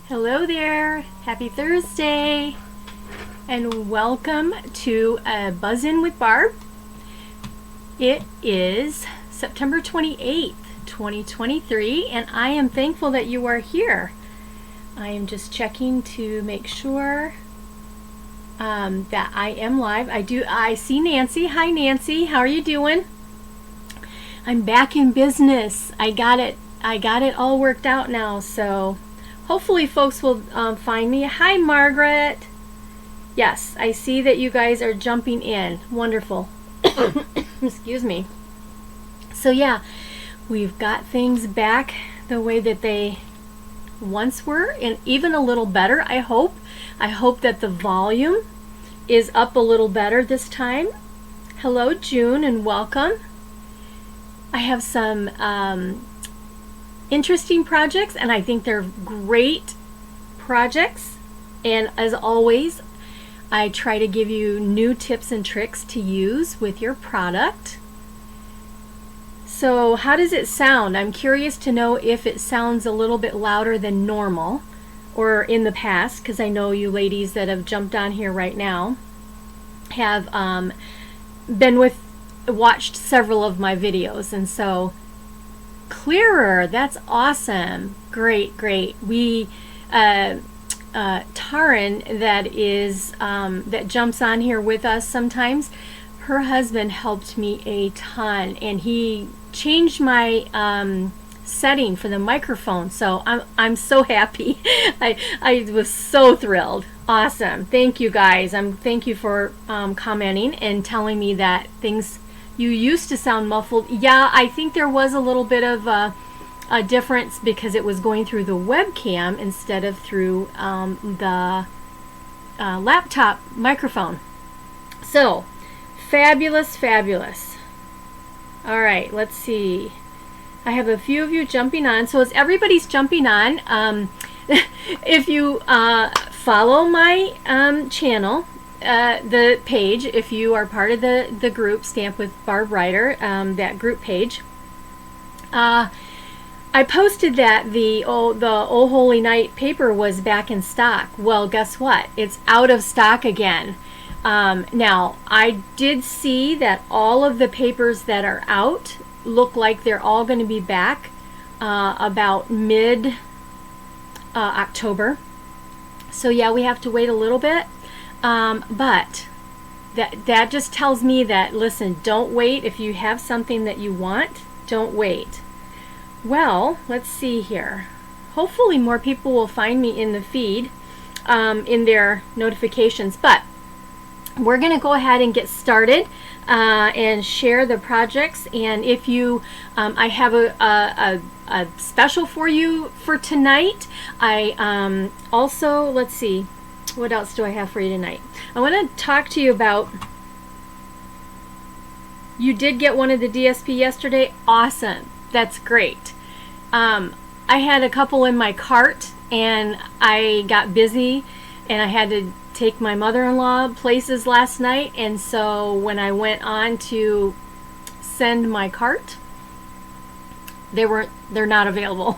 Hello there, happy Thursday, and welcome to Buzz In with Barb. It is September 28th, 2023, and I am thankful that you are here. I am just checking to make sure that I am live. I see Nancy. Hi Nancy, how are you doing? I'm back in business. I got it all worked out now, so hopefully folks will find me. Hi Margaret. Yes, I see that you guys are jumping in. Wonderful. Excuse me. So yeah, we've got things back the way that they once were, and even a little better, I hope. I hope that the volume is up a little better this time. Hello June, and welcome. I have some interesting projects, and I think they're great projects, and as always I try to give you new tips and tricks to use with your product. So how does it sound? I'm curious to know if it sounds a little bit louder than normal or in the past, because I know you ladies that have jumped on here right now have watched several of my videos, and so clearer. That's awesome. Great. We Taryn, that jumps on here with us sometimes, her husband helped me a ton, and he changed my setting for the microphone, so I'm so happy. I was so thrilled. Awesome. Thank you guys. Thank you for commenting and telling me that things you used to sound muffled. Yeah, I think there was a little bit of a difference because it was going through the webcam instead of through the laptop microphone. So, fabulous. All right, let's see. I have a few of you jumping on. So as everybody's jumping on, if you follow my channel, the page, if you are part of the group Stamp with Barb Writer, that group page, I posted that the Oh Holy Night paper was back in stock. Well, guess what? It's out of stock again. Now, I did see that all of the papers that are out look like they're all going to be back about mid October. So yeah, we have to wait a little bit. But that just tells me that, listen, don't wait. If you have something that you want, don't wait. Well, let's see here. Hopefully more people will find me in the feed, in their notifications. But we're going to go ahead and get started and share the projects. And if you, I have a special for you for tonight. I also, let's see. What else do I have for you tonight? I want to talk to you about, you did get one of the DSP yesterday. Awesome. That's great. I had a couple in my cart, and I got busy, and I had to take my mother-in-law places last night, and so when I went on to send my cart, they're not available.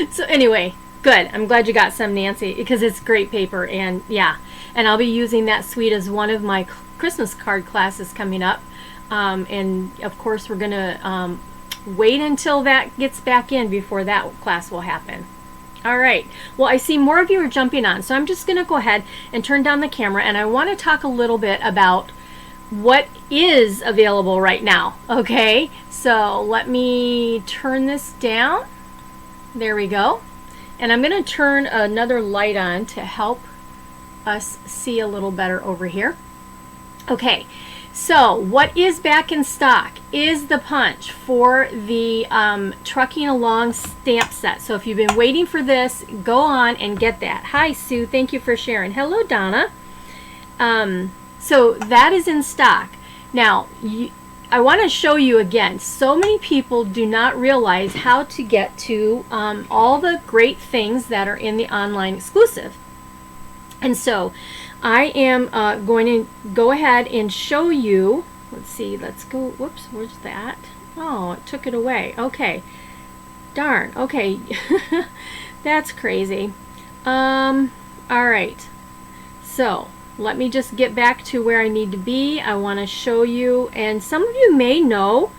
So anyway, good. I'm glad you got some, Nancy, because it's great paper, and yeah, and I'll be using that suite as one of my Christmas card classes coming up, and of course we're gonna wait until that gets back in before that class will happen. All right, well, I see more of you are jumping on, so I'm just gonna go ahead and turn down the camera, and I want to talk a little bit about what is available right now. Okay, so let me turn this down. There we go. And I'm going to turn another light on to help us see a little better over here. Okay, so what is back in stock is the punch for the Trucking Along stamp set. So if you've been waiting for this, go on and get that. Hi Sue, thank you for sharing. Hello Donna. So that is in stock. Now, I want to show you again, so many people do not realize how to get to all the great things that are in the online exclusive. And so I am going to go ahead and show you, let's see, let's go, whoops, where's that? Oh, it took it away. Okay, darn, okay, that's crazy. All right. So let me just get back to where I need to be. I want to show you, and some of you may know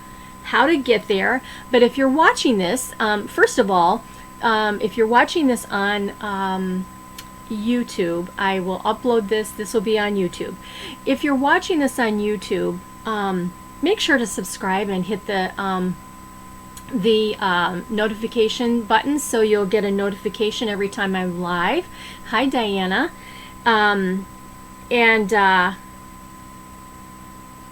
how to get there, but if you're watching this, first of all, if you're watching this on YouTube, I will upload this. This will be on YouTube. If you're watching this on YouTube, make sure to subscribe and hit the notification button so you'll get a notification every time I'm live. Hi, Diana.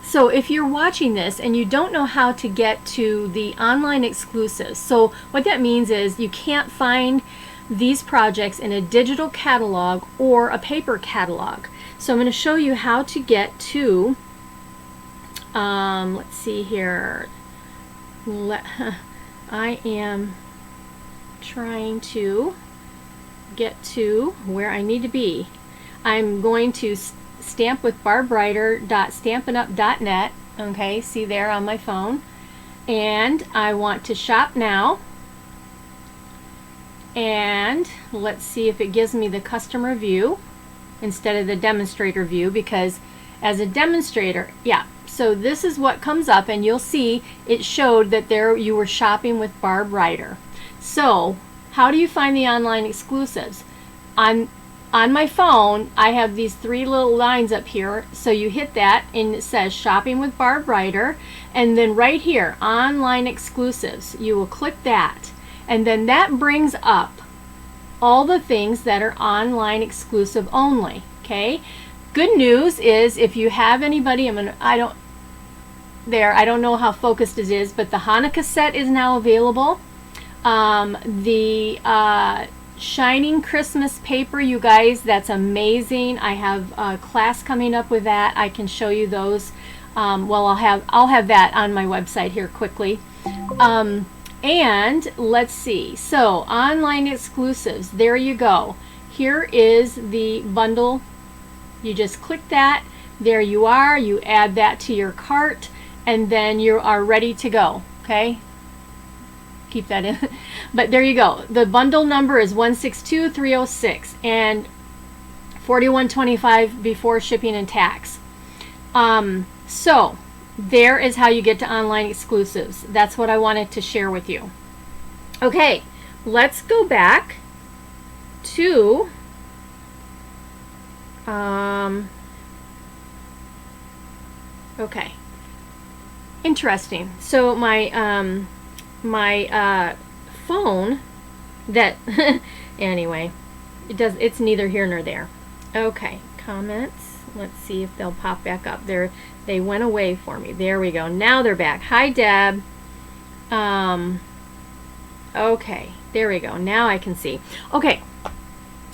So if you're watching this and you don't know how to get to the online exclusives, so what that means is you can't find these projects in a digital catalog or a paper catalog. So I'm going to show you how to get to, let's see here, I am trying to get to where I need to be. I'm going to stamp with barbwriter.stampinup.net. Okay, see there on my phone. And I want to shop now. And let's see if it gives me the customer view instead of the demonstrator view, because as a demonstrator, yeah, so this is what comes up, and you'll see it showed that there you were shopping with Barb Writer. So how do you find the online exclusives? On my phone, I have these three little lines up here. So you hit that and it says shopping with Barb Writer, and then right here, online exclusives, you will click that, and then that brings up all the things that are online exclusive only. Okay, good news is if you have anybody, I don't know how focused it is, but the Hanukkah set is now available. The Shining Christmas paper, you guys, that's amazing. I have a class coming up with that. I can show you those. Well, I'll have that on my website here quickly. And let's see. So online exclusives. There you go. Here is the bundle. You just click that. There you are. You add that to your cart, and then you are ready to go. Okay. Keep that in. But there you go. The bundle number is 162306 and $41.25 before shipping and tax. So there is how you get to online exclusives. That's what I wanted to share with you. Okay, let's go back to okay, interesting. So my my phone, that anyway, it's neither here nor there. Okay, comments, let's see if they'll pop back up. They went away for me. There we go. Now they're back. Hi, Deb. Okay, there we go. Now I can see. Okay.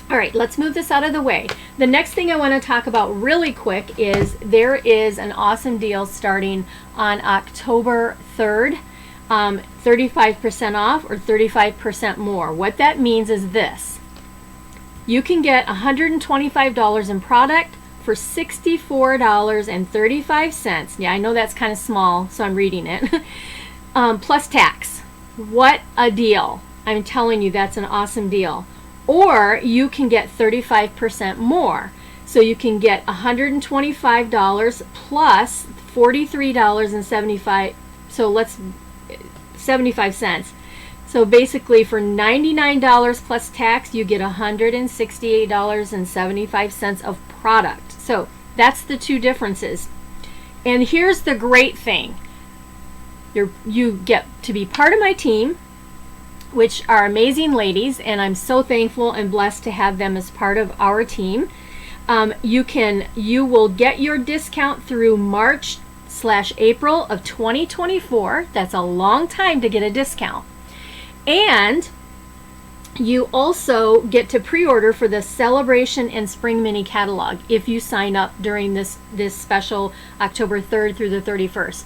All right, let's move this out of the way. The next thing I want to talk about really quick is there is an awesome deal starting on October 3rd. 35% off or 35% more. What that means is this. You can get $125 in product for $64.35. Yeah, I know that's kind of small, so I'm reading it. Plus tax. What a deal. I'm telling you, that's an awesome deal. Or you can get 35% more. So you can get $125 plus $43.75. So let's 75 cents. So basically for $99 plus tax, you get $168.75 of product. So that's the two differences. And here's the great thing. You get to be part of my team, which are amazing ladies, and I'm so thankful and blessed to have them as part of our team. You will get your discount through March/April of 2024. That's a long time to get a discount. And you also get to pre-order for the Celebration and Spring Mini Catalog if you sign up during this special October 3rd through the 31st.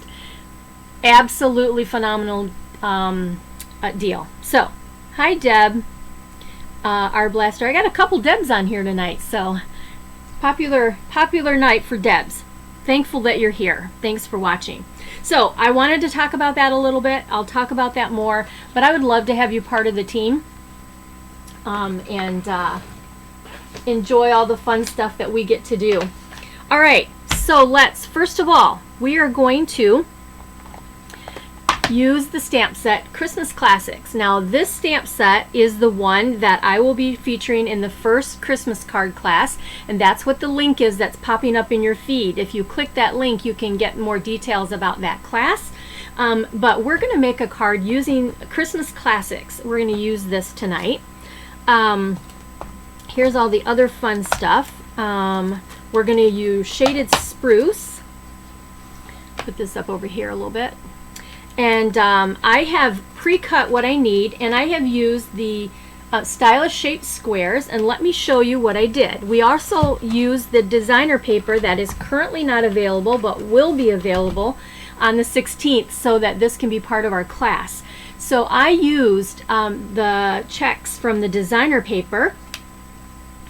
Absolutely phenomenal deal. So, hi Deb, our blaster. I got a couple Debs on here tonight, so popular night for Debs. Thankful that you're here. Thanks for watching. So I wanted to talk about that a little bit. I'll talk about that more, but I would love to have you part of the team. enjoy all the fun stuff that we get to do. All right, so first of all, we are going to use the stamp set Christmas Classics. Now this stamp set is the one that I will be featuring in the first Christmas card class, and that's what the link is that's popping up in your feed. If you click that link, you can get more details about that class. But we're going to make a card using Christmas Classics. We're going to use this tonight. Here's all the other fun stuff. We're going to use shaded spruce. Put this up over here a little bit. And I have pre-cut what I need, and I have used the stylish shaped squares, and let me show you what I did. We also used the designer paper that is currently not available but will be available on the 16th, so that this can be part of our class. So I used the checks from the designer paper,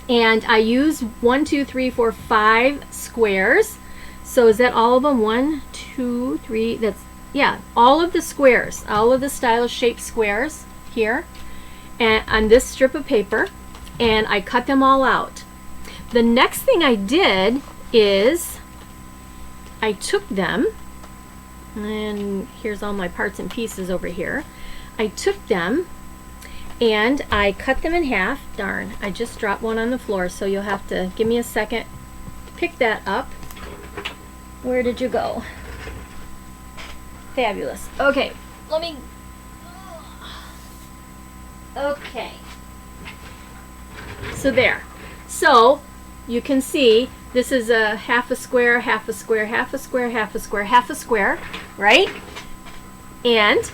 and I used 1, 2, 3, 4, 5 squares. So is that all of them? 1, 2, 3, that's, yeah, all of the squares, all of the stylish shaped squares here and on this strip of paper, and I cut them all out. The next thing I did is I took them, and here's all my parts and pieces over here. I took them and I cut them in half. Darn, I just dropped one on the floor, so you'll have to give me a second. Pick that up. Where did you go? Fabulous. Okay, let me... Okay. So there. So you can see this is a half a square, half a square, half a square, half a square, half a square, right? And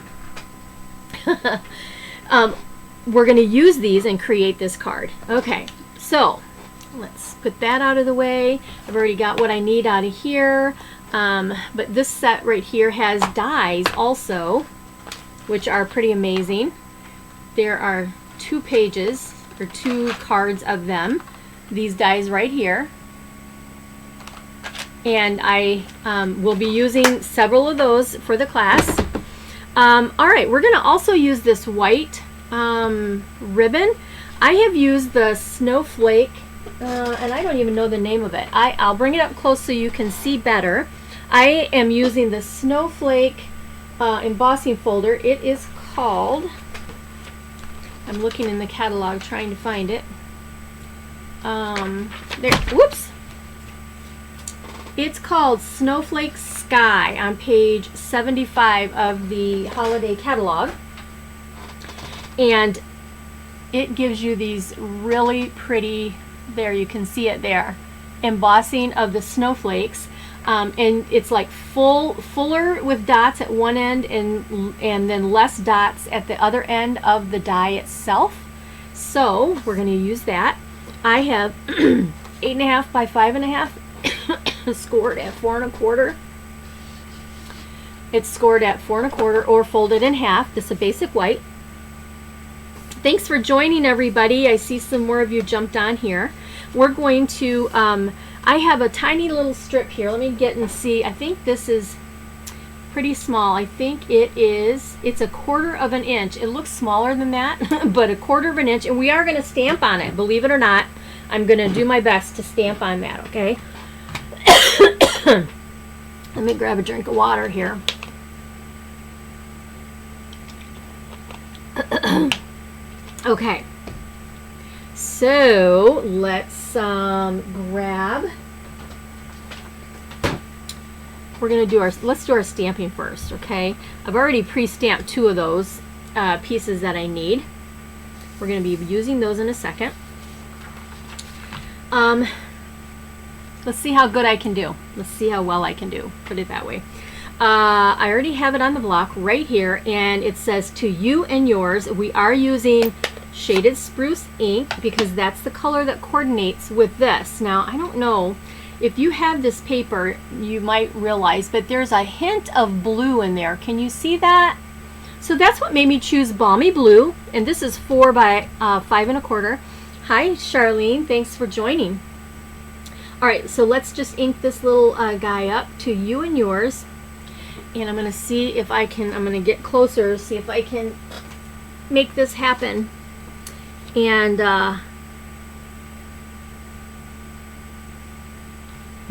we're going to use these and create this card. Okay, so let's put that out of the way. I've already got what I need out of here. But this set right here has dies also, which are pretty amazing. There are 2 pages or 2 cards of them, these dies right here, and I will be using several of those for the class. Alright, we're going to also use this white ribbon. I have used the snowflake, and I don't even know the name of it. I'll bring it up close so you can see better. I am using the snowflake embossing folder. It is called, I'm looking in the catalog trying to find it. There, whoops. It's called Snowflake Sky on page 75 of the holiday catalog. And it gives you these really pretty, there you can see it there, embossing of the snowflakes. And it's like fuller with dots at one end and then less dots at the other end of the die itself. So we're going to use that. I have 8.5 by 5.5 scored at 4 1/4. It's scored at 4 1/4 or folded in half. This is a basic white. Thanks for joining, everybody. I see some more of you jumped on here. We're going to I have a tiny little strip here. Let me get and see. I think this is pretty small. I think it's 1/4 of an inch. It looks smaller than that, but 1/4 of an inch. And we are going to stamp on it. Believe it or not, I'm going to do my best to stamp on that, okay? Let me grab a drink of water here. Okay. So let's grab. We're gonna do let's do our stamping first, okay? I've already pre-stamped 2 of those pieces that I need. We're gonna be using those in a second. Let's see how good I can do. Let's see how well I can do. Put it that way. I already have it on the block right here, and it says to you and yours. We are using shaded spruce ink because that's the color that coordinates with this. Now, I don't know if you have this paper, you might realize, but there's a hint of blue in there. Can you see that? So that's what made me choose Balmy Blue, and this is 4 by 5 1/4. Hi, Charlene. Thanks for joining. All right, so let's just ink this little guy up to you and yours, and I'm going to see if I can. I'm going to get closer, see if I can make this happen. And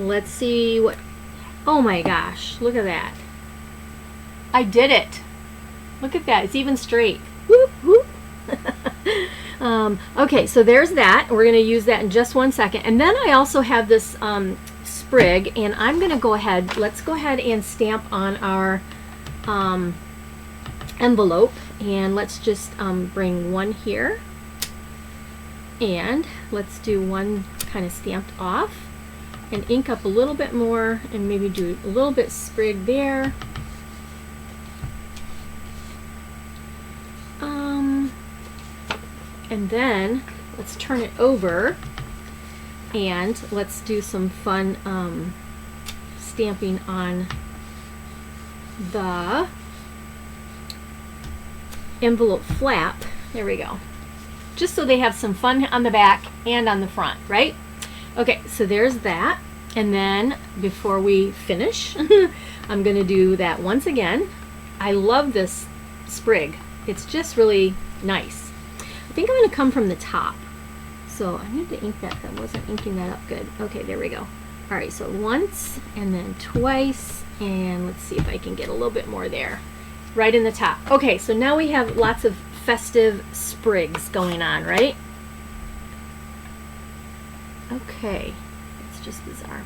Let's see what, oh my gosh, look at that. I did it. Look at that, it's even straight. Whoop, whoop. Okay, so there's that. We're going to use that in just 1 second. And then I also have this sprig, and I'm going to go ahead, let's go ahead and stamp on our envelope. And let's just bring one here. And let's do one kind of stamped off. And ink up a little bit more, and maybe do a little bit sprig there. And then let's turn it over, and let's do some fun stamping on the envelope flap. There we go. Just so they have some fun on the back and on the front, right? Okay, so there's that. And then before we finish, I'm going to do that once again. I love this sprig. It's just really nice. I think I'm going to come from the top. So I need to ink that. I wasn't inking that up good. Okay, there we go. All right, so once and then twice. And let's see if I can get a little bit more there. Right in the top. Okay, so now we have lots of festive sprigs going on, right? Okay, it's just bizarre.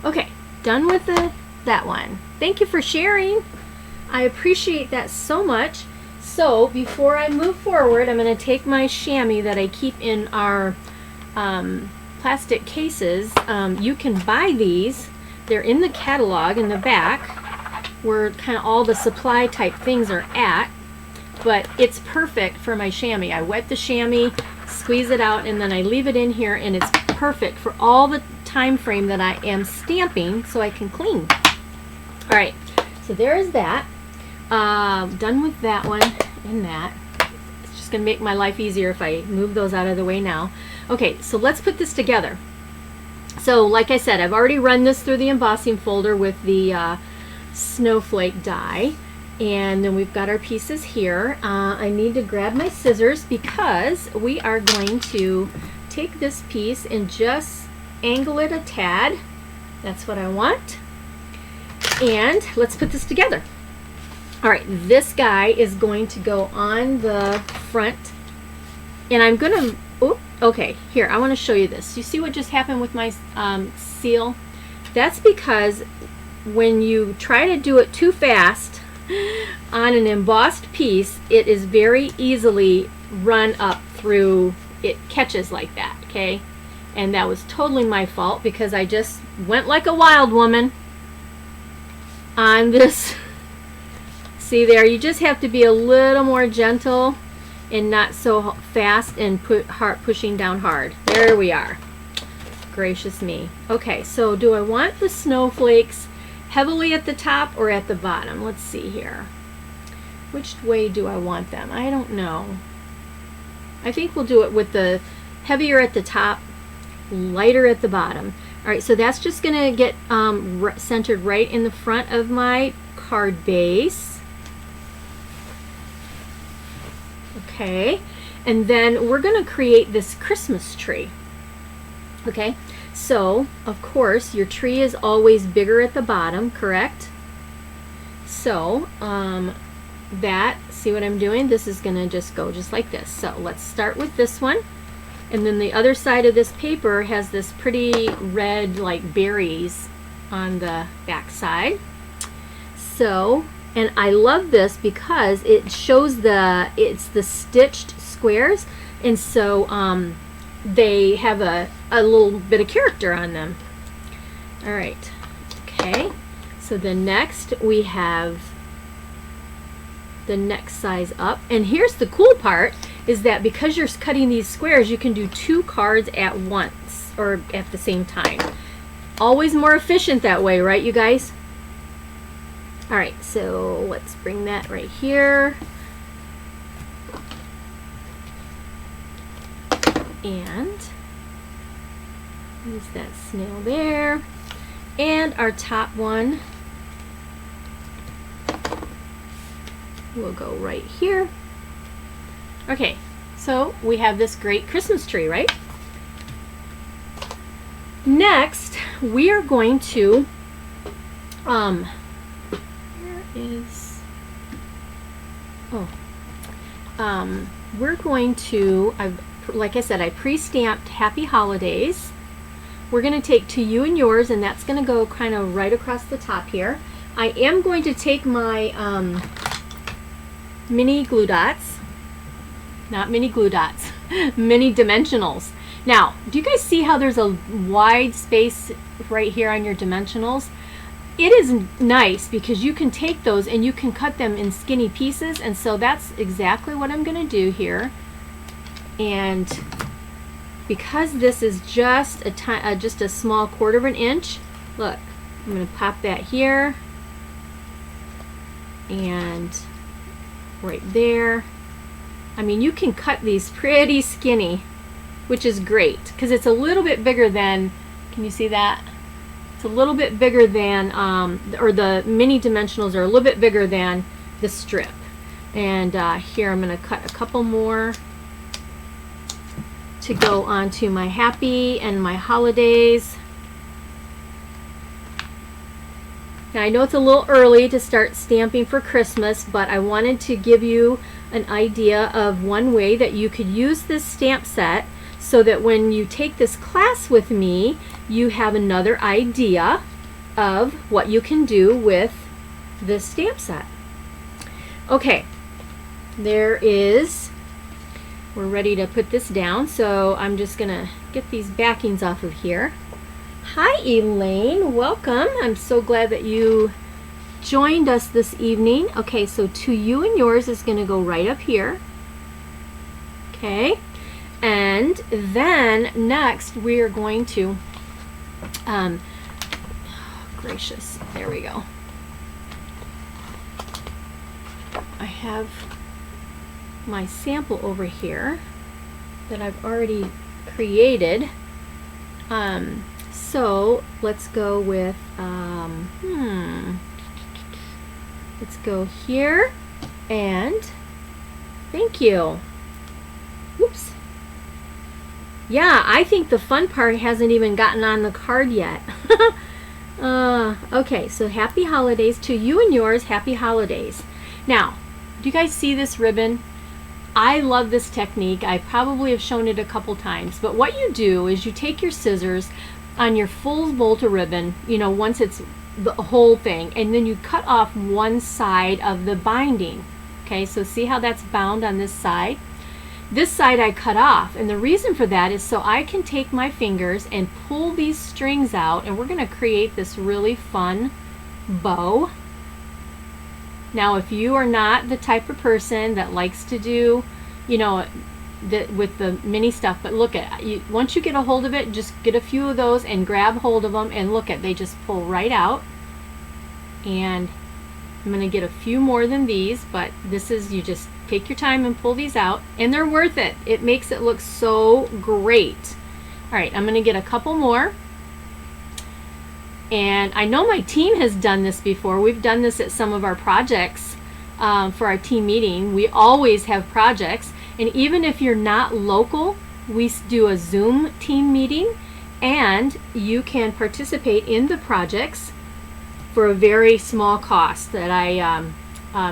Okay, done with that one. Thank you for sharing. I appreciate that so much. So before I move forward, I'm going to take my chamois that I keep in our plastic cases. You can buy these. They're in the catalog in the back where kind of all the supply type things are at. But it's perfect for my chamois. I wet the chamois, squeeze it out, and then I leave it in here, and it's perfect for all the time frame that I am stamping so I can clean. All right, so there is that. Done with that one and that. It's just going to make my life easier if I move those out of the way now. Okay, so let's put this together. So like I said, I've already run this through the embossing folder with the snowflake die. And then we've got our pieces here. I need to grab my scissors because we are going to take this piece and just angle it a tad. That's what I want. And let's put this together. All right, this guy is going to go on the front, and I'm gonna, oh, okay, here, I wanna show you this. You see what just happened with my seal? That's because when you try to do it too fast on an embossed piece, it is very easily run up through, it catches like that, okay? And that was totally my fault because I just went like a wild woman on this. See there, you just have to be a little more gentle and not so fast and pushing down hard. There we are. Gracious me. Okay, so do I want the snowflakes heavily at the top or at the bottom? Let's see here. Which way do I want them? I don't know. I think we'll do it with the heavier at the top, lighter at the bottom. All right, so that's just going to get centered right in the front of my card base. Okay, and then we're going to create this Christmas tree. Okay, so of course your tree is always bigger at the bottom, correct? So that, see what I'm doing? This is going to just go just like this. So let's start with this one, and then the other side of this paper has this pretty red like berries on the back side. So, and I love this because it shows it's the stitched squares, and so they have a little bit of character on them. All right, okay, so then next we have the next size up, and here's the cool part is that because you're cutting these squares, you can do 2 cards at once or at the same time. Always more efficient that way, right, you guys? All right, so let's bring that right here. And use that snail there. And our top one will go right here. Okay, so we have this great Christmas tree, right? Next, we are going to, where is, oh, we're going to, like I said, I pre-stamped Happy Holidays. We're going to take To You and Yours, and that's going to go kind of right across the top here. I am going to take my mini glue dots, not mini glue dots, mini dimensionals. Now, do you guys see how there's a wide space right here on your dimensionals? It is nice because you can take those and you can cut them in skinny pieces, and so that's exactly what I'm going to do here. And because this is just a small 1/4 inch, look, I'm going to pop that here and right there. I mean, you can cut these pretty skinny, which is great because it's a little bit bigger than, can you see that? It's a little bit bigger than, or the mini dimensionals are a little bit bigger than the strip. And here I'm going to cut a couple more to go onto my Happy and my Holidays. Now I know it's a little early to start stamping for Christmas, but I wanted to give you an idea of one way that you could use this stamp set so that when you take this class with me, you have another idea of what you can do with this stamp set. Okay, there is, we're ready to put this down, so I'm just gonna get these backings off of here. Hi Elaine, welcome. I'm so glad that you joined us this evening. Okay, so To You and Yours is gonna go right up here. Okay, and then next we are going to, oh, gracious, there we go. I have my sample over here that I've already created. So let's go with, let's go here, and thank you. Whoops. Yeah, I think the fun part hasn't even gotten on the card yet. Okay, so Happy Holidays, To You and Yours, Happy Holidays. Now, do you guys see this ribbon? I love this technique. I probably have shown it a couple times, but what you do is you take your scissors on your full Volta ribbon, you know, once it's the whole thing, and then you cut off one side of the binding. Okay, so see how that's bound on this side? This side I cut off, and the reason for that is so I can take my fingers and pull these strings out, and we're going to create this really fun bow. Now, if you are not the type of person that likes to do, you know, with the mini stuff, but look at you, once you get a hold of it, just get a few of those and grab hold of them, and look at, they just pull right out. And I'm going to get a few more than these, but this is, you just take your time and pull these out, and they're worth it. It makes it look so great. All right, I'm going to get a couple more. And I know my team has done this before. We've done this at some of our projects for our team meeting. We always have projects, and even if you're not local, we do a Zoom team meeting, and you can participate in the projects for a very small cost that I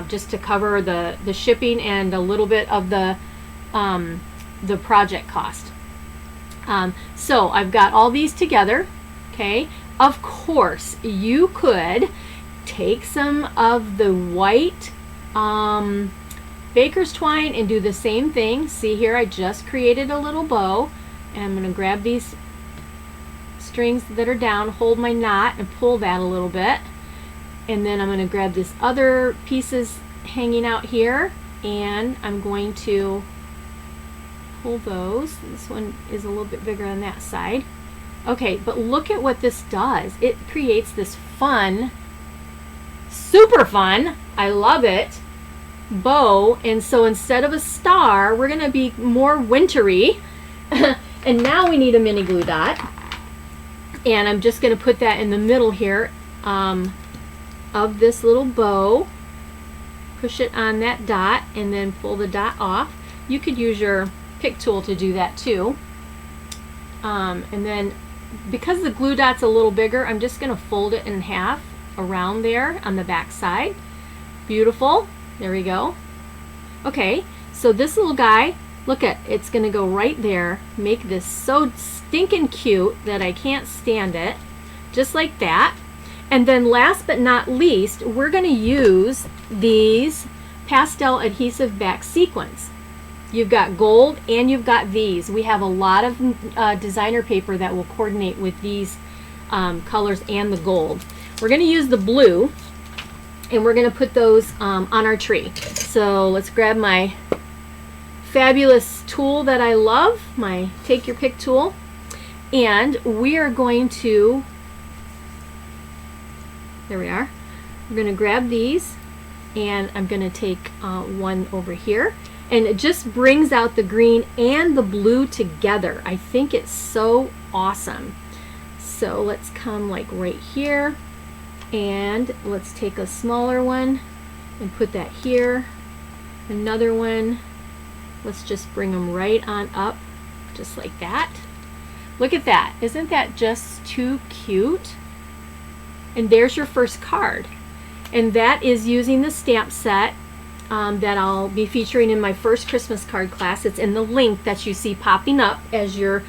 just to cover the shipping and a little bit of the project cost. So I've got all these together. Okay, of course you could take some of the white baker's twine and do the same thing. See here, I just created a little bow, and I'm going to grab these strings that are down, hold my knot and pull that a little bit, and then I'm going to grab this other pieces hanging out here, and I'm going to pull those. This one is a little bit bigger on that side. Okay, but look at what this does. It creates this fun, super fun, I love it, bow. And so instead of a star, we're going to be more wintry. And now we need a mini glue dot. And I'm just going to put that in the middle here of this little bow. Push it on that dot and then pull the dot off. You could use your pick tool to do that too. And then because the glue dot's a little bigger, I'm just going to fold it in half around there on the back side. Beautiful. There we go. Okay, so this little guy, look at, it's going to go right there. Make this so stinking cute that I can't stand it. Just like that. And then last but not least, we're going to use these pastel adhesive back sequins. You've got gold and you've got these. We have a lot of designer paper that will coordinate with these colors and the gold. We're going to use the blue and we're going to put those on our tree. So let's grab my fabulous tool that I love, my take your pick tool, and we are going to, there we are, we're going to grab these and I'm going to take one over here. And it just brings out the green and the blue together. I think it's so awesome. So let's come like right here and let's take a smaller one and put that here. Another one. Let's just bring them right on up just like that. Look at that. Isn't that just too cute? And there's your first card. And that is using the stamp set that I'll be featuring in my first Christmas card class. It's in the link that you see popping up as you're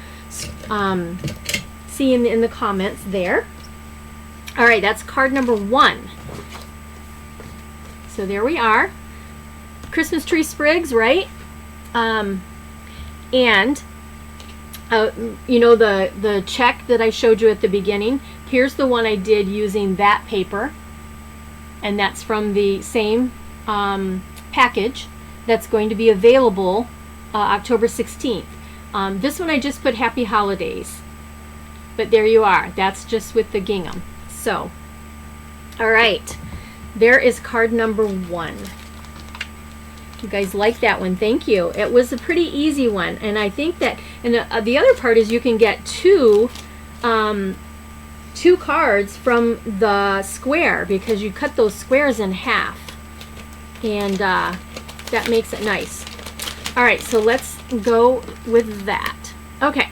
seeing in the comments there. All right, that's card number 1. So there we are. Christmas tree sprigs, right? And you know the check that I showed you at the beginning? Here's the one I did using that paper. And that's from the same package that's going to be available October 16th. This one I just put Happy Holidays, but there you are. That's just with the gingham. So, all right, there is card number 1. You guys like that one? Thank you. It was a pretty easy one, and I think that, and the other part is you can get two cards from the square because you cut those squares in half. And that makes it nice. All right, so let's go with that. Okay,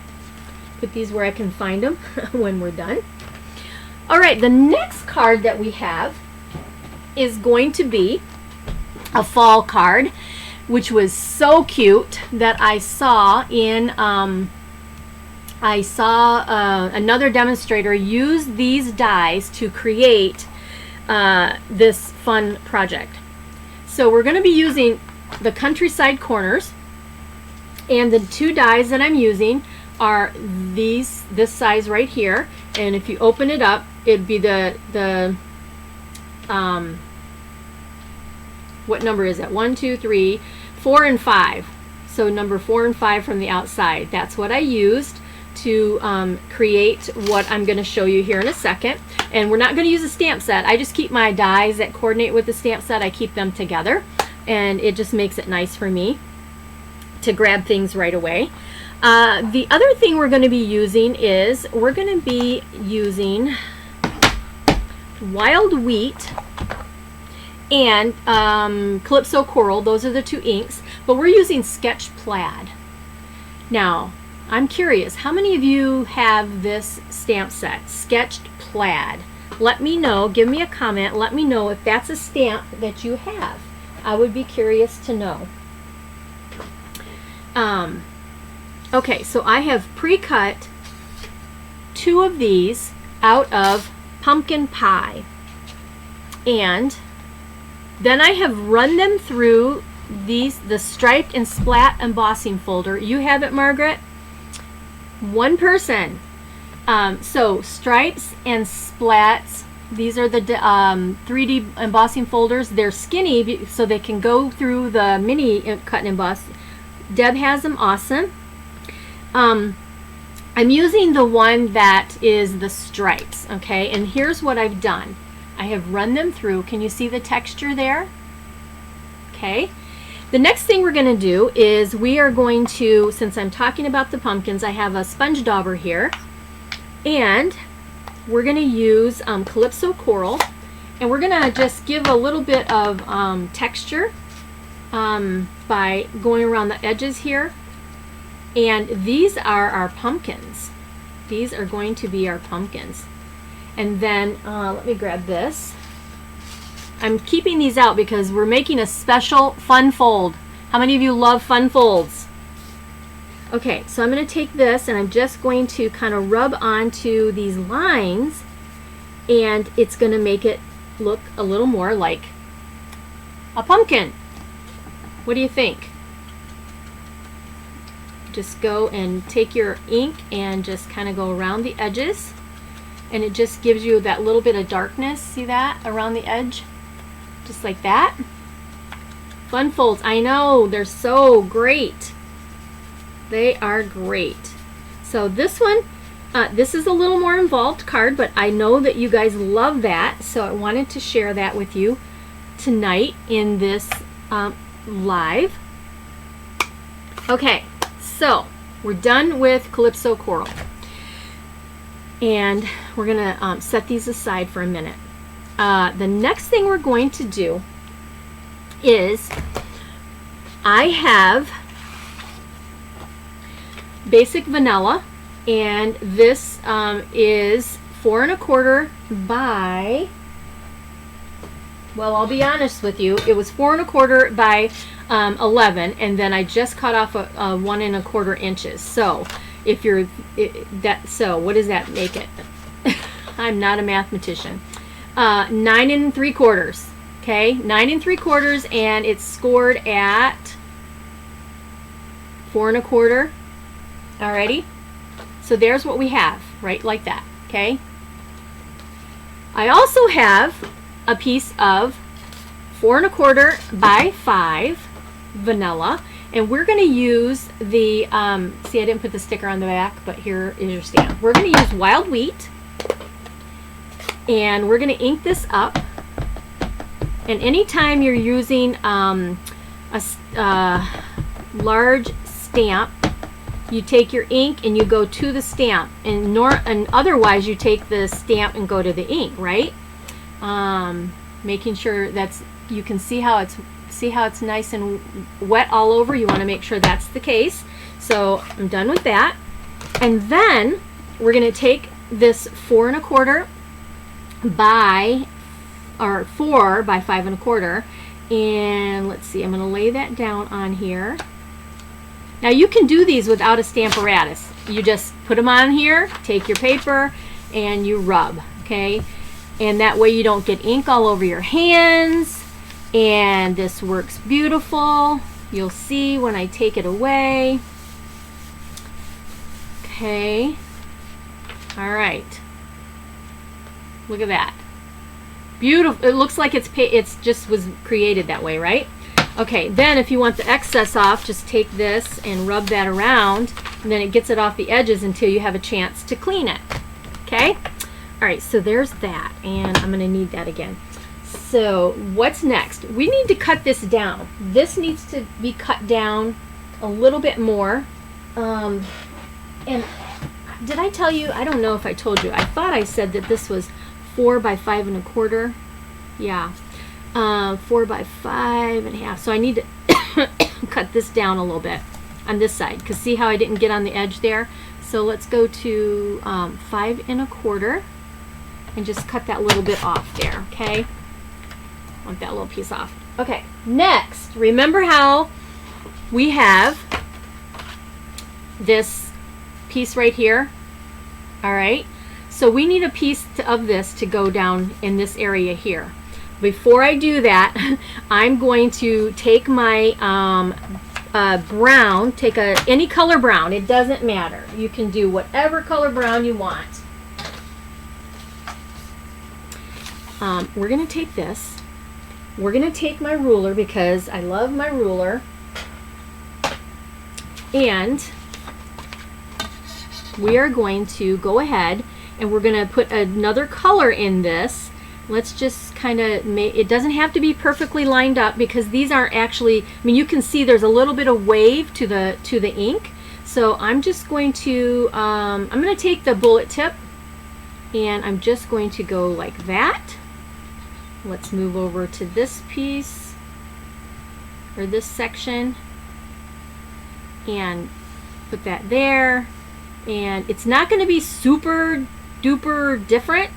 put these where I can find them when we're done. All right, the next card that we have is going to be a fall card, which was so cute that I saw in another demonstrator use these dies to create this fun project. So we're going to be using the countryside corners, and the 2 dies that I'm using are this size right here, and if you open it up, it'd be the what number is it? 1, 2, 3, 4, and 5. So number 4 and 5 from the outside. That's what I used to create what I'm going to show you here in a second. And we're not going to use a stamp set. I just keep my dies that coordinate with the stamp set. I keep them together, and it just makes it nice for me to grab things right away. The other thing we're going to be using is we're going to be using Wild Wheat and Calypso Coral. Those are the 2 inks, but we're using Sketch Plaid. Now, I'm curious, how many of you have this stamp set, Sketched Plaid? Let me know, give me a comment, let me know if that's a stamp that you have. I would be curious to know. Okay, so I have pre-cut 2 of these out of pumpkin pie, and then I have run them through the striped and splat embossing folder. You have it, Margaret? One person. So stripes and splats, these are the 3D embossing folders. They're skinny so they can go through the mini cut and emboss. Deb has them. Awesome. I'm using the one that is the stripes, okay? And here's what I've done. I have run them through. Can you see the texture there? Okay. The next thing we're going to do is we are going to, since I'm talking about the pumpkins, I have a sponge dauber here, and we're going to use Calypso Coral, and we're going to just give a little bit of texture by going around the edges here. And these are our pumpkins. These are going to be our pumpkins. And then let me grab this. I'm keeping these out because we're making a special fun fold. How many of you love fun folds? Okay, so I'm going to take this and I'm just going to kind of rub onto these lines, and it's going to make it look a little more like a pumpkin. What do you think? Just go and take your ink and just kind of go around the edges, and it just gives you that little bit of darkness. See that around the edge? Just like that. Fun folds. I know, they're so great. They are great. So this one, this is a little more involved card, but I know that you guys love that, so I wanted to share that with you tonight in this live. Okay, so we're done with Calypso Coral, and we're gonna set these aside for a minute. The next thing we're going to do is I have basic vanilla, and this is 4 1/4 by, well, I'll be honest with you, it was 4 1/4 by 11, and then I just cut off a 1 1/4 inches. So if you're so what does that make it? I'm not a mathematician. 9 3/4. Okay, 9 3/4, and it's scored at 4 1/4. Alrighty, so there's what we have, right, like that. Okay, I also have a piece of 4 1/4 by 5 vanilla, and we're going to use the see, I didn't put the sticker on the back, but here is your stamp. We're going to use wild wheat, and we're going to ink this up. And anytime you're using a large stamp, you take your ink and you go to the stamp, and otherwise you take the stamp and go to the ink, right? Making sure you can see how it's nice and wet all over. You want to make sure that's the case. So I'm done with that, and then we're going to take this 4 1/4 by 4 by 5 1/4, and let's see, I'm going to lay that down on here. Now you can do these without a stamparatus. You just put them on here, take your paper, and you rub, okay? And that way you don't get ink all over your hands, and this works beautiful. You'll see when I take it away. Okay, all right, look at that. Beautiful. It looks like it's just was created that way, right? Okay, then if you want the excess off, just take this and rub that around, and then it gets it off the edges until you have a chance to clean it. Okay? All right, so there's that, and I'm going to need that again. So what's next? We need to cut this down. This needs to be cut down a little bit more. And did I tell you? I don't know if I told you. I thought I said that this was 4 by 5 1/4. Yeah, 4 by 5 1/2. So I need to cut this down a little bit on this side, because see how I didn't get on the edge there? So let's go to 5 1/4 and just cut that little bit off there. Okay, want that little piece off. Okay, next, remember how we have this piece right here? All right, so we need a piece of this to go down in this area here. Before I do that, I'm going to take my brown, take any color brown, it doesn't matter. You can do whatever color brown you want. We're going to take this. We're going to take my ruler, because I love my ruler. And we are going to go ahead and we're going to put another color in this. Let's just kind of make it, doesn't have to be perfectly lined up, because these aren't actually, I mean, you can see there's a little bit of wave to the ink. So I'm just going to I'm going to take the bullet tip, and I'm just going to go like that. Let's move over to this piece, or this section, and put that there. And it's not going to be super duper different,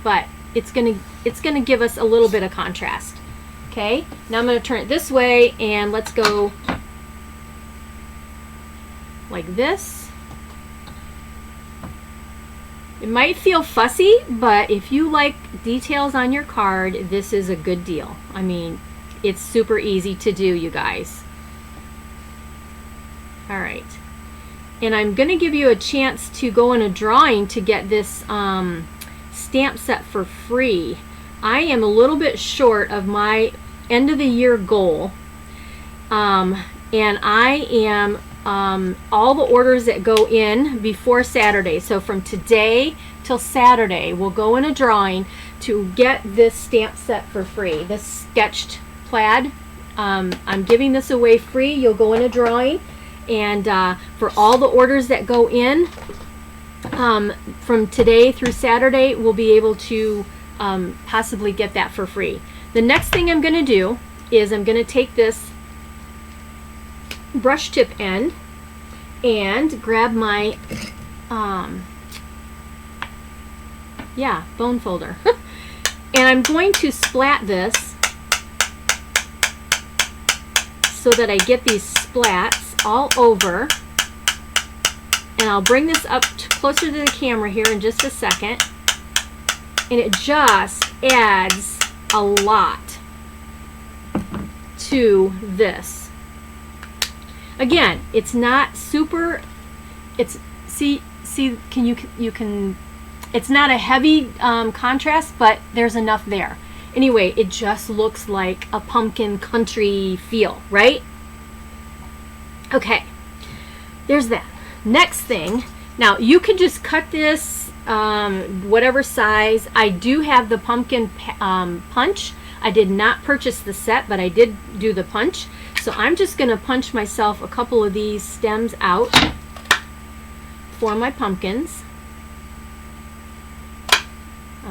but it's going to give us a little bit of contrast. Okay, now I'm going to turn it this way, and let's go like this. It might feel fussy, but if you like details on your card, this is a good deal. I mean, it's super easy to do, you guys. All right, and I'm going to give you a chance to go in a drawing to get this stamp set for free. I am a little bit short of my end of the year goal, and I am all the orders that go in before Saturday. So from today till Saturday, we'll go in a drawing to get this stamp set for free. This sketched plaid, I'm giving this away free. You'll go in a drawing, and for all the orders that go in from today through Saturday, we'll be able to possibly get that for free. The next thing I'm going to do is I'm going to take this brush tip end and grab my bone folder and I'm going to splat this so that I get these splats all over, and I'll bring this up closer to the camera here in just a second, and it just adds a lot to this. Again, it's not super, it's, see, you can, it's not a heavy contrast, but there's enough there. Anyway, it just looks like a pumpkin country feel, right? Okay, there's that. Next thing, now you can just cut this whatever size. I do have the pumpkin punch. I did not purchase the set, but I did do the punch. So I'm just going to punch myself a couple of these stems out for my pumpkins.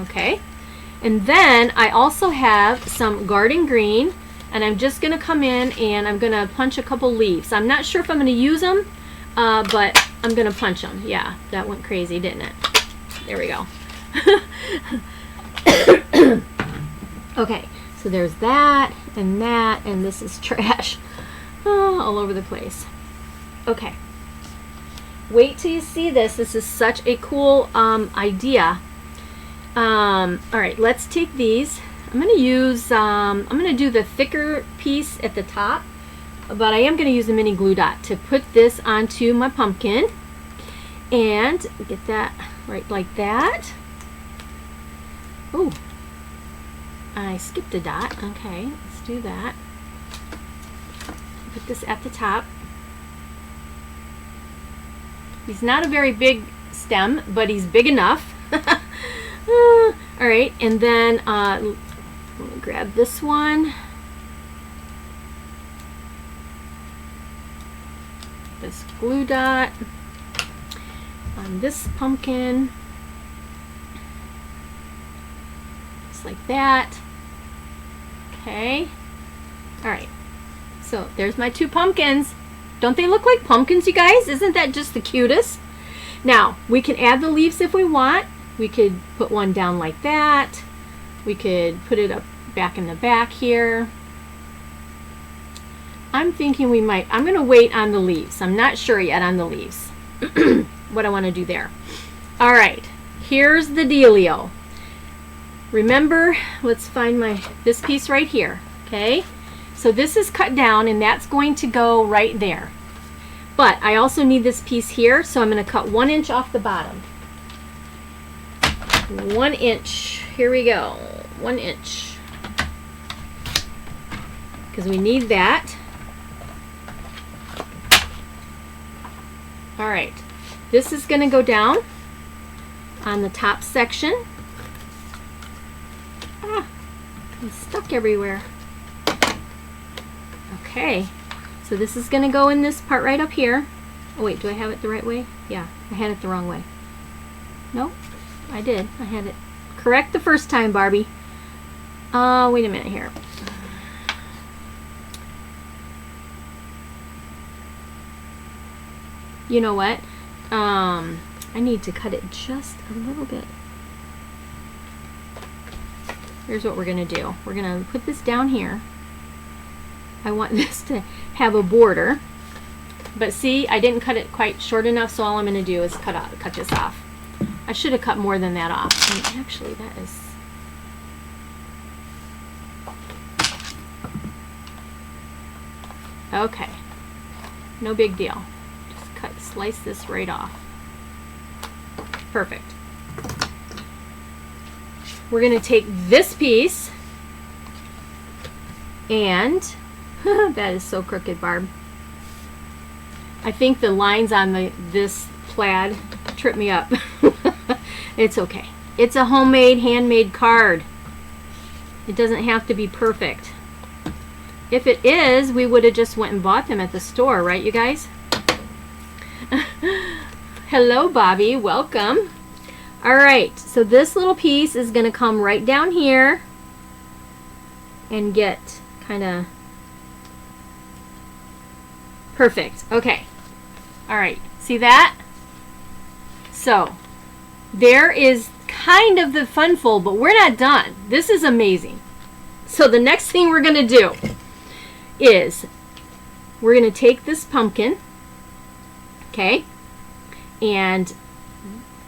Okay, and then I also have some garden green, and I'm just going to come in and I'm going to punch a couple leaves. I'm not sure if I'm going to use them, but I'm going to punch them. Yeah, that went crazy, didn't it? There we go. Okay, so there's that, and this is trash. Oh, all over the place. Okay. Wait till you see this. This is such a cool idea. All right, let's take these. I'm going to use, I'm going to do the thicker piece at the top, but I am going to use a mini glue dot to put this onto my pumpkin and get that right like that. Oh, I skipped a dot. Okay, let's do that. Put this at the top. He's not a very big stem, but he's big enough. All right, and then let me grab this one. This glue dot on this pumpkin. Just like that. Okay. All right. So there's my two pumpkins. Don't they look like pumpkins, you guys? Isn't that just the cutest? Now, we can add the leaves if we want. We could put one down like that. We could put it up back in the back here. I'm thinking we might, I'm going to wait on the leaves. I'm not sure yet on the leaves what I want to do there. All right, here's the dealio. Remember, let's find this piece right here. Okay, so this is cut down and that's going to go right there. But I also need this piece here, so I'm going to cut 1 inch off the bottom. 1 inch. Here we go. 1 inch. Because we need that. All right. This is going to go down on the top section. Ah, I'm stuck everywhere. Okay. So this is going to go in this part right up here. Oh wait, do I have it the right way? Yeah, I had it the wrong way. Nope, I did. I had it correct the first time, Barbie. Wait a minute here. You know what? I need to cut it just a little bit. Here's what we're going to do. We're going to put this down here. I want this to have a border. But see, I didn't cut it quite short enough, so all I'm going to do is cut this off. I should have cut more than that off. And actually, that is... Okay. No big deal. Just slice this right off. Perfect. We're going to take this piece and that is so crooked, Barb. I think the lines on this plaid trip me up. It's okay. It's a homemade, handmade card. It doesn't have to be perfect. If it is, we would have just went and bought them at the store, right, you guys? Hello, Bobby. Welcome. All right, so this little piece is going to come right down here and get kind of perfect. Okay. All right. See that? So there is kind of the fun fold, but we're not done. This is amazing. So the next thing we're going to do is we're going to take this pumpkin, okay, and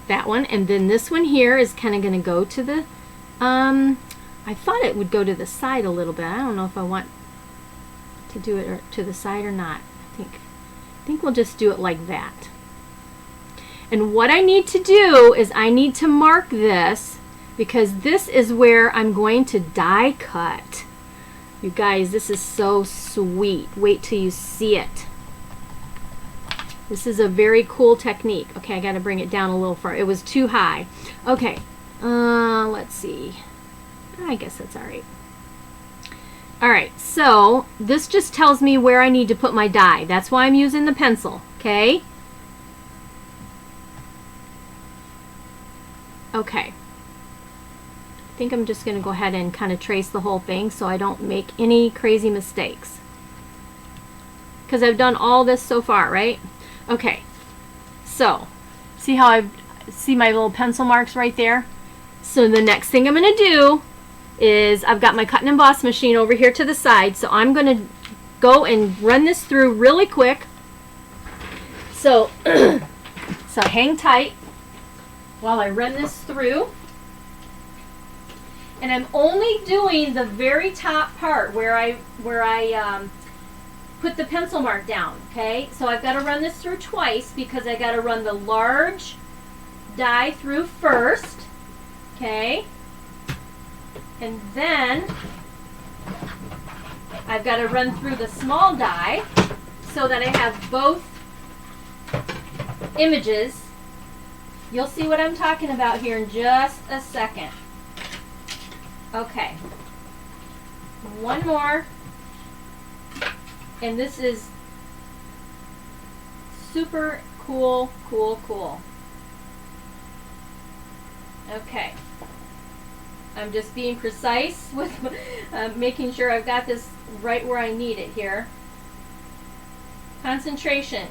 that one, and then this one here is kind of going to go to the, I thought it would go to the side a little bit. I don't know if I want to do it to the side or not. I think we'll just do it like that. And what I need to do is I need to mark this because this is where I'm going to die cut. You guys, this is so sweet. Wait till you see it. This is a very cool technique. Okay, I got to bring it down a little far. It was too high. Okay, let's see. I guess that's all right. All right, so this just tells me where I need to put my die. That's why I'm using the pencil, okay? Okay. I think I'm just going to go ahead and kind of trace the whole thing so I don't make any crazy mistakes. Because I've done all this so far, right? Okay. So, see how I see my little pencil marks right there? So the next thing I'm going to do is I've got my cut and emboss machine over here to the side, so I'm going to go and run this through really quick. So, so hang tight while I run this through. And I'm only doing the very top part where I put the pencil mark down, okay? So I've got to run this through twice because I got to run the large die through first, okay? And then I've got to run through the small die so that I have both images. You'll see what I'm talking about here in just a second. Okay. One more. And this is super cool, cool, cool. Okay. I'm just being precise with making sure I've got this right where I need it here. Concentration.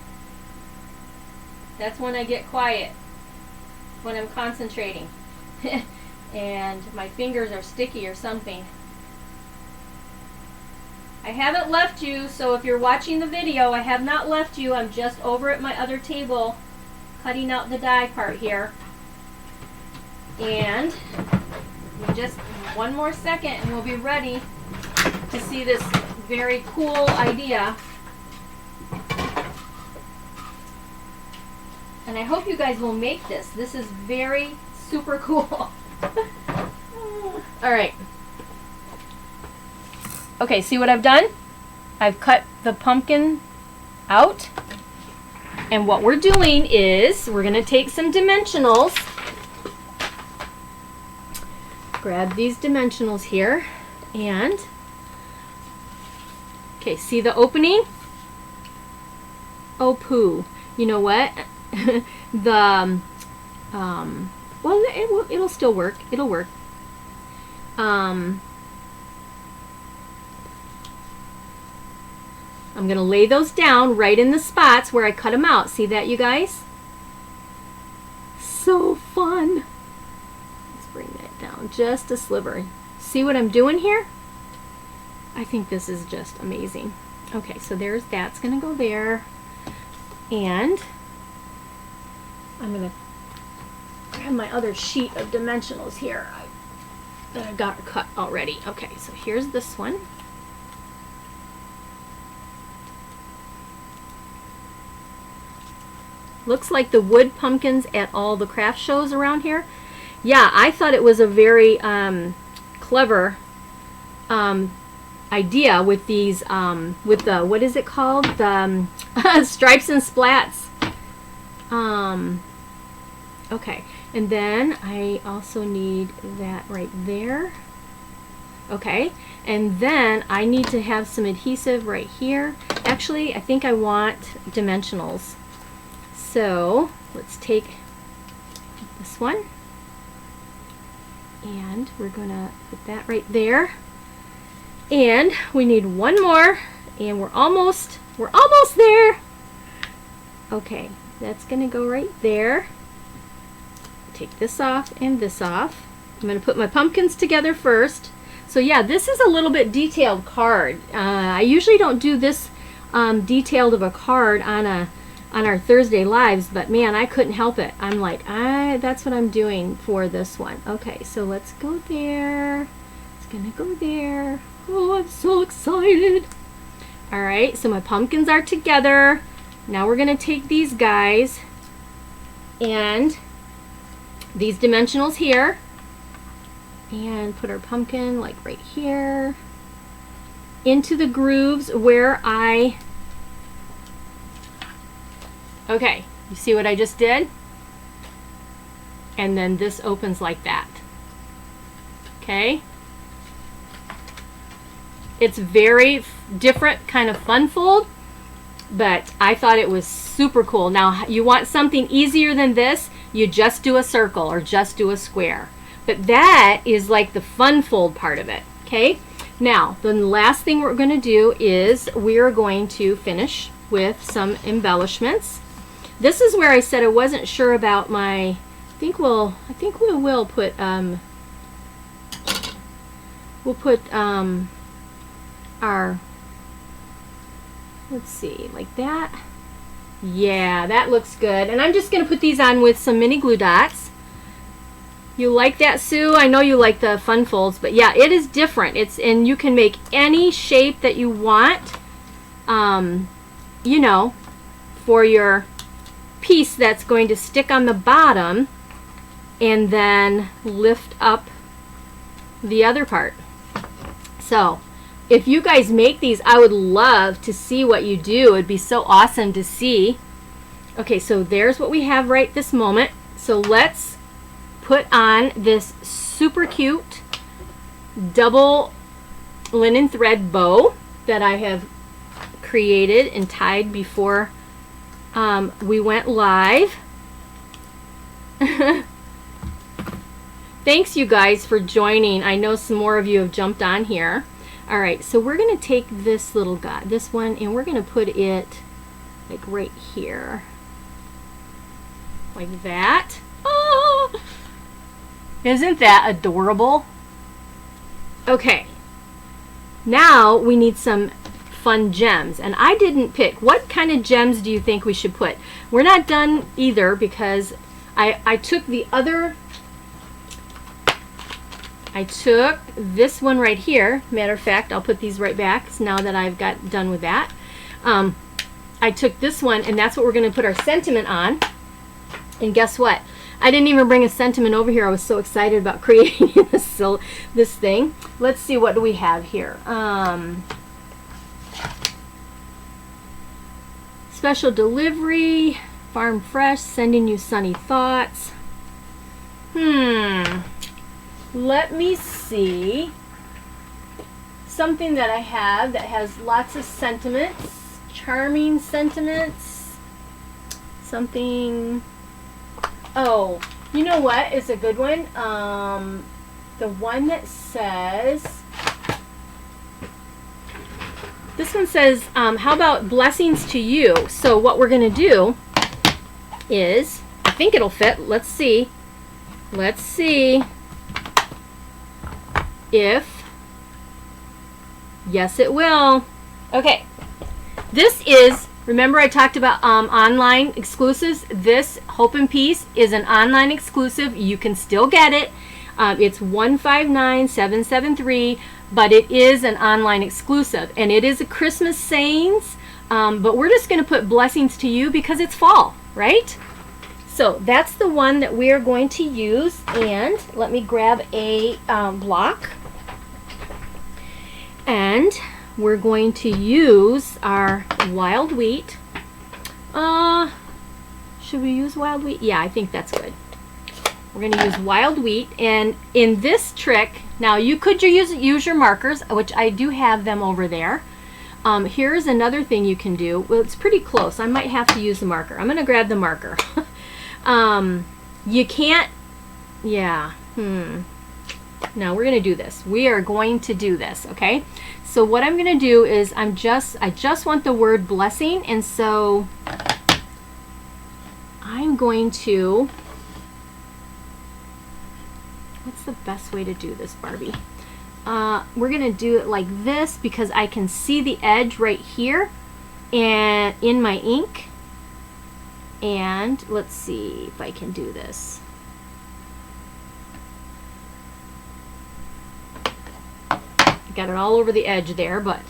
That's when I get quiet, when I'm concentrating. And my fingers are sticky or something. I haven't left you, so if you're watching the video, I have not left you. I'm just over at my other table cutting out the die part here. And just one more second and we'll be ready to see this very cool idea. And I hope you guys will make this. This is very super cool. All right. Okay, see what I've done? I've cut the pumpkin out. And what we're doing is we're going to take some dimensionals. Grab these dimensionals here and okay, see the opening? Oh poo. You know what? The well, it'll still work. It'll work. I'm going to lay those down right in the spots where I cut them out. See that, you guys? down, just a sliver. See what I'm doing here? I think this is just amazing. Okay, so there's that's gonna go there, and I'm gonna grab my other sheet of dimensionals here that I got cut already. Okay, so here's this one. Looks like the wood pumpkins at all the craft shows around here. Yeah, I thought it was a very clever idea with these, with the, what is it called? The stripes and splats. Okay, and then I also need that right there. Okay, and then I need to have some adhesive right here. Actually, I think I want dimensionals. So let's take this one, and we're gonna put that right there. And we need one more, and we're almost there. Okay, that's gonna go right there. Take this off and this off. I'm gonna put my pumpkins together first. So yeah, this is a little bit detailed card. I usually don't do this detailed of a card on our Thursday lives, but man, I couldn't help it. I'm like, that's what I'm doing for this one. Okay, so let's go there. It's gonna go there. Oh, I'm so excited. All right, so my pumpkins are together. Now we're gonna take these guys and these dimensionals here and put our pumpkin like right here into the grooves where okay, you see what I just did? And then this opens like that. Okay? It's very different kind of fun fold, but I thought it was super cool. Now, you want something easier than this, you just do a circle or just do a square. But that is like the fun fold part of it. Okay? Now, the last thing we're going to do is we're going to finish with some embellishments. This is where I said I wasn't sure about my, I think we will put our, let's see, like that. Yeah, that looks good. And I'm just going to put these on with some mini glue dots. You like that, Sue? I know you like the fun folds, but yeah, it is different. And you can make any shape that you want, you know, for your piece that's going to stick on the bottom and then lift up the other part. So if you guys make these, I would love to see what you do. It'd be so awesome to see. Okay, so there's what we have right this moment. So let's put on this super cute double linen thread bow that I have created and tied before we went live. Thanks you guys for joining. I know some more of you have jumped on here. All right, so we're going to take this little guy, this one, and we're going to put it like right here. Like that. Oh! Isn't that adorable? Okay. Now we need some fun gems, and I didn't pick. What kind of gems do you think we should put? We're not done either because I took the other, I took this one right here. Matter of fact, I'll put these right back now that I've got done with that. I took this one, and that's what we're going to put our sentiment on. And guess what? I didn't even bring a sentiment over here. I was so excited about creating this thing. Let's see, what do we have here? Special delivery, farm fresh, sending you sunny thoughts. Let me see. Something that I have that has lots of sentiments, charming sentiments. Something. Oh, you know what is a good one? The one that says, this one says, how about blessings to you? So what we're going to do is, I think it'll fit. Let's see. Let's see. if, yes it will. Okay, this is, remember I talked about online exclusives. This Hope and Peace is an online exclusive. You can still get it. It's 159773, but it is an online exclusive, and it is a Christmas sayings, but we're just going to put blessings to you because it's fall, right? So that's the one that we are going to use, and let me grab a block, and we're going to use our wild wheat. Should we use wild wheat? Yeah, I think that's good. We're going to use wild wheat, and in this trick, now you could use your markers, which I do have them over there. Here's another thing you can do. Well, it's pretty close. I might have to use the marker. I'm going to grab the marker. You can't, yeah, Now we're going to do this. We are going to do this, okay? So what I'm going to do is I just want the word blessing, and so I'm going to, what's the best way to do this, Barbie? We're going to do it like this because I can see the edge right here and in my ink. And let's see if I can do this. Got it all over the edge there, but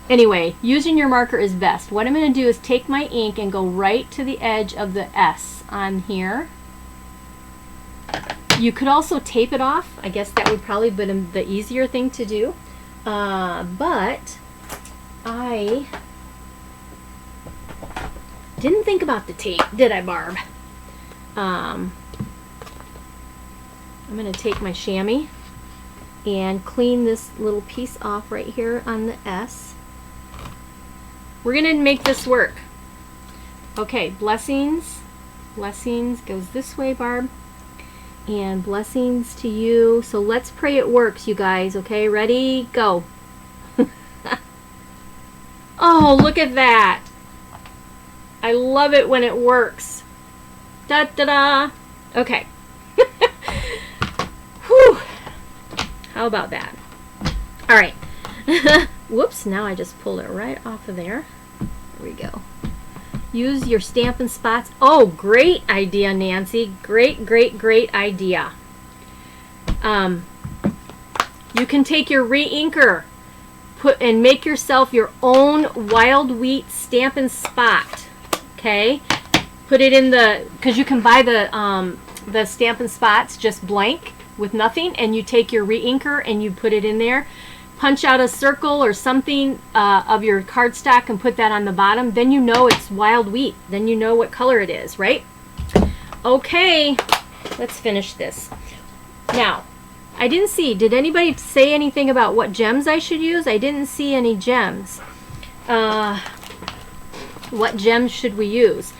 anyway, using your marker is best. What I'm going to do is take my ink and go right to the edge of the S on here. You could also tape it off. I guess that would probably be the easier thing to do. But I didn't think about the tape, did I, Barb? I'm going to take my chamois and clean this little piece off right here on the S. We're going to make this work. Okay, blessings. Blessings goes this way, Barb. And blessings to you. So let's pray it works, you guys. Okay, ready? Go. Oh, look at that. I love it when it works. Da da da. Okay. Whew. How about that? All right. Whoops, now I just pulled it right off of there. There we go. Use your Stampin' spots. Oh, great idea, Nancy. Great, great, great idea. You can take your re-inker and make yourself your own wild wheat Stampin' spot. Okay? Put it in the, because you can buy the Stampin' spots just blank with nothing, and you take your re-inker and you put it in there. Punch out a circle or something of your cardstock and put that on the bottom. Then you know it's wild wheat. Then you know what color it is, right? Okay, let's finish this. Now, I didn't see, did anybody say anything about what gems I should use? I didn't see any gems. What gems should we use?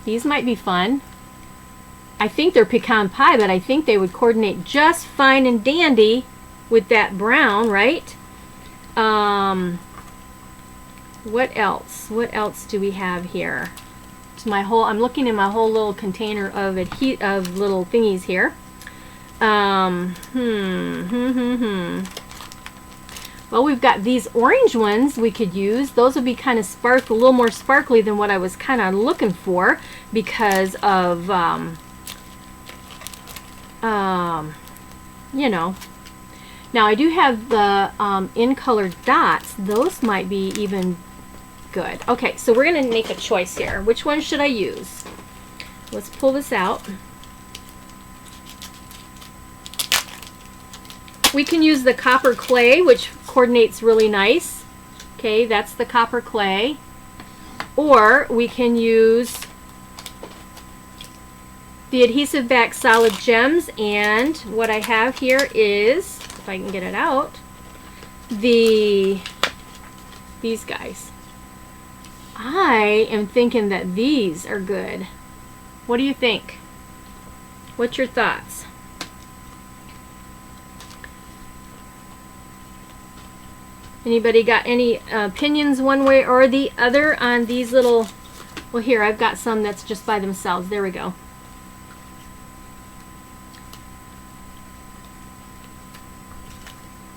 These might be fun. I think they're pecan pie, but I think they would coordinate just fine and dandy with that brown, right? What else? What else do we have here? It's my whole, I'm looking in my whole little container of little thingies here. Well, we've got these orange ones we could use. Those would be kind of a little more sparkly than what I was kind of looking for because of, you know. Now I do have the in color dots. Those might be even good. Okay, so we're going to make a choice here. Which one should I use? Let's pull this out. We can use the copper clay, which coordinates really nice. Okay, that's the copper clay. Or we can use the adhesive back solid gems, and what I have here is, if I can get it out, these guys. I am thinking that these are good. What do you think? What's your thoughts? Anybody got any opinions one way or the other on these little, well here, I've got some that's just by themselves. There we go.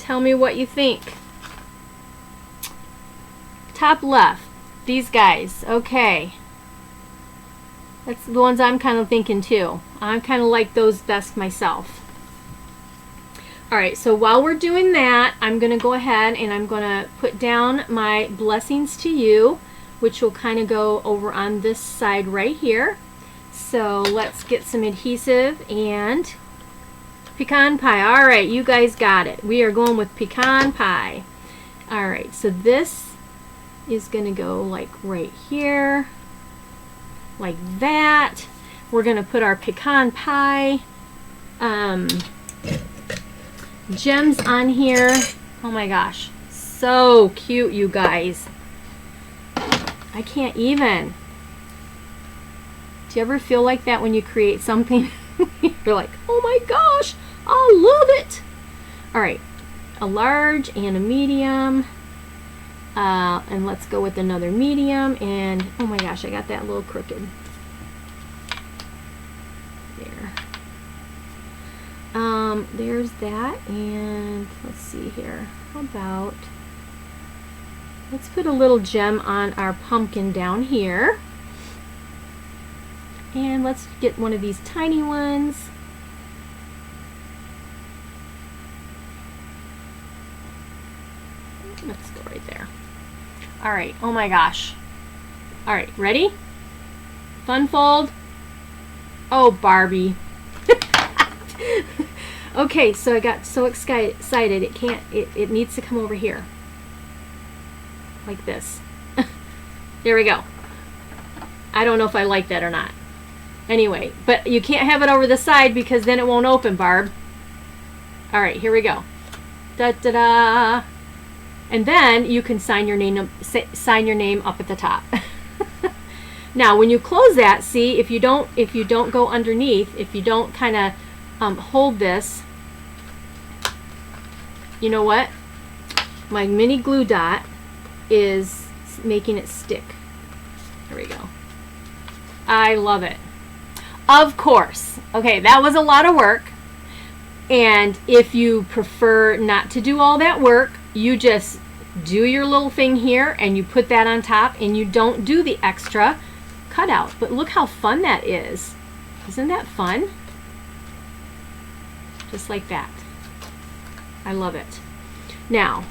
Tell me what you think. Top left, these guys. Okay. That's the ones I'm kind of thinking too. I kind of like those best myself. Alright, so while we're doing that, I'm going to go ahead and I'm going to put down my blessings to you, which will kind of go over on this side right here. So let's get some adhesive and pecan pie. Alright, you guys got it. We are going with pecan pie. Alright, so this is going to go like right here, like that. We're going to put our pecan pie gems on here. Oh my gosh, so cute, you guys. I can't even. Do you ever feel like that when you create something? You're like, oh my gosh, I love it. Alright, a large and a medium. And let's go with another medium. And oh my gosh, I got that a little crooked. There. There's that. And let's see here. How about, let's put a little gem on our pumpkin down here. And let's get one of these tiny ones. Let's go right there. Alright, oh my gosh. Alright, ready? Fun fold. Oh, Barbie. Okay, so I got so excited, it needs to come over here. Like this. There we go. I don't know if I like that or not. Anyway, but you can't have it over the side because then it won't open, Barb. Alright, here we go. Da-da-da. And then you can sign your name up at the top. Now, when you close that, see, if you don't go underneath, if you don't kind of hold this, you know what? My mini glue dot is making it stick. There we go. I love it. Of course. Okay, that was a lot of work. And if you prefer not to do all that work, you just do your little thing here and you put that on top and you don't do the extra cutout. But look how fun that is. Isn't that fun? Just like that. I love it. Now,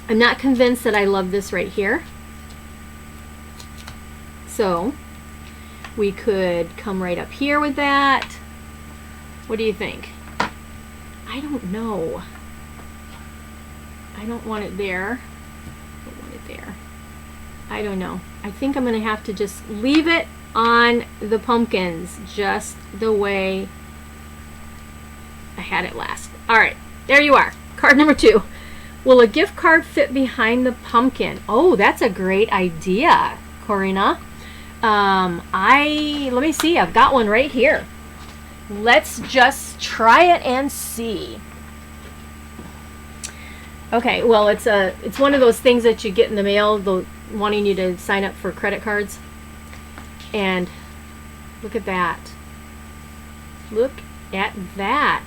I'm not convinced that I love this right here. So, we could come right up here with that. What do you think? I don't know. I don't want it there. I don't want it there. I don't know. I think I'm going to have to just leave it on the pumpkins just the way I had it last. Alright, there you are. Card number 2. Will a gift card fit behind the pumpkin? Oh, that's a great idea, Corina. Let me see. I've got one right here. Let's just try it and see. Okay, well, it's one of those things that you get in the mail, wanting you to sign up for credit cards. And look at that. Look at that.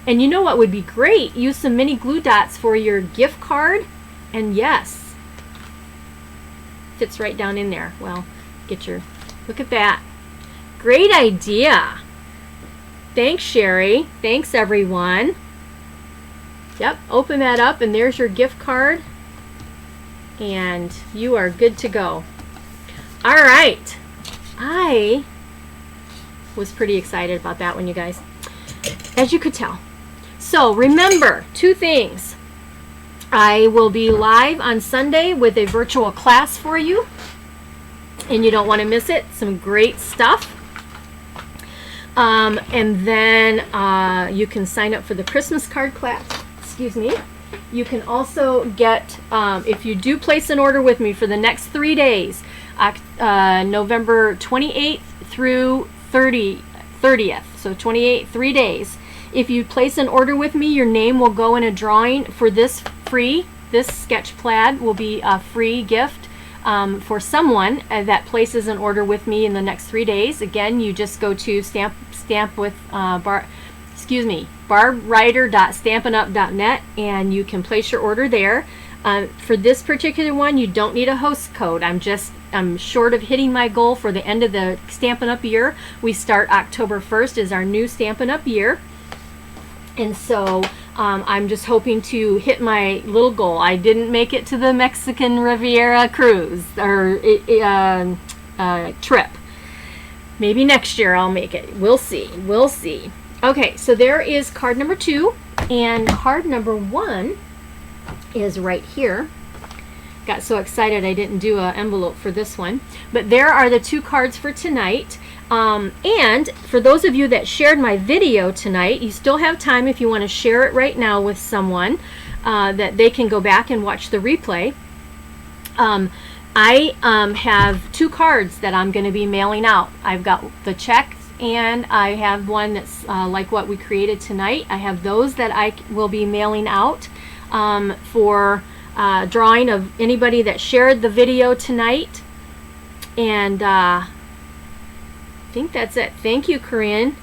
And you know what would be great? Use some mini glue dots for your gift card. And yes, fits right down in there. Well, look at that. Great idea. Thanks, Sherry. Thanks, everyone. Yep, open that up and there's your gift card. And you are good to go. All right. I was pretty excited about that one, you guys, as you could tell. So remember, 2 things. I will be live on Sunday with a virtual class for you, and you don't want to miss it. Some great stuff. And then you can sign up for the Christmas card class. Excuse me. You can also get, if you do place an order with me for the next 3 days, November 28th through 30th, so 28, 3 days. If you place an order with me, your name will go in a drawing for this sketch plaid will be a free gift for someone that places an order with me in the next 3 days. Again, you just go to Stamp with Barb, barbwriter.stampinup.net, and you can place your order there. For this particular one, you don't need a host code. I'm short of hitting my goal for the end of the Stampin' Up! Year. We start October 1st is our new Stampin' Up! Year. And so I'm just hoping to hit my little goal. I didn't make it to the Mexican Riviera cruise or trip. Maybe next year I'll make it. We'll see. We'll see. Okay, so there is card number 2, and card number 1 is right here. Got so excited I didn't do an envelope for this one. But there are the 2 cards for tonight. And for those of you that shared my video tonight, you still have time if you want to share it right now with someone that they can go back and watch the replay. I have 2 cards that I'm going to be mailing out. I've got the check, and I have one that's like what we created tonight. I have those that I will be mailing out for drawing of anybody that shared the video tonight. And I think that's it. Thank you, Corinne.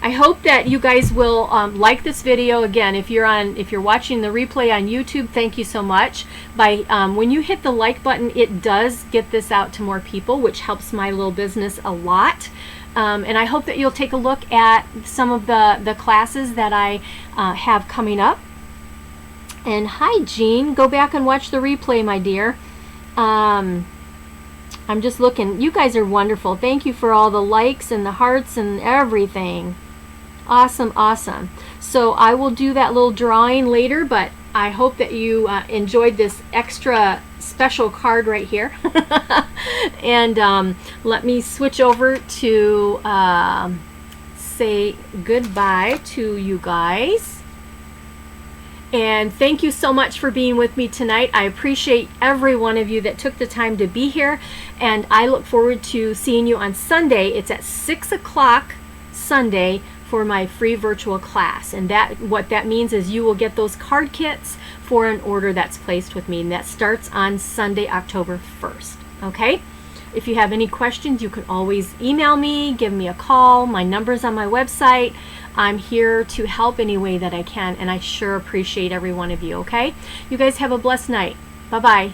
I hope that you guys will like this video. Again, if you're watching the replay on YouTube, thank you so much. When you hit the like button, it does get this out to more people, which helps my little business a lot. And I hope that you'll take a look at some of the classes that I have coming up. And hi, Jean. Go back and watch the replay, my dear. I'm just looking. You guys are wonderful. Thank you for all the likes and the hearts and everything. Awesome, awesome. So I will do that little drawing later, but I hope that you enjoyed this extra special card right here. And let me switch over to say goodbye to you guys. And thank you so much for being with me tonight. I appreciate every one of you that took the time to be here. And I look forward to seeing you on Sunday. It's at 6 o'clock Sunday for my free virtual class. And what that means is you will get those card kits for an order that's placed with me. And that starts on Sunday, October 1st. Okay? If you have any questions, you can always email me, give me a call. My number's on my website. I'm here to help any way that I can, and I sure appreciate every one of you, okay? You guys have a blessed night. Bye-bye.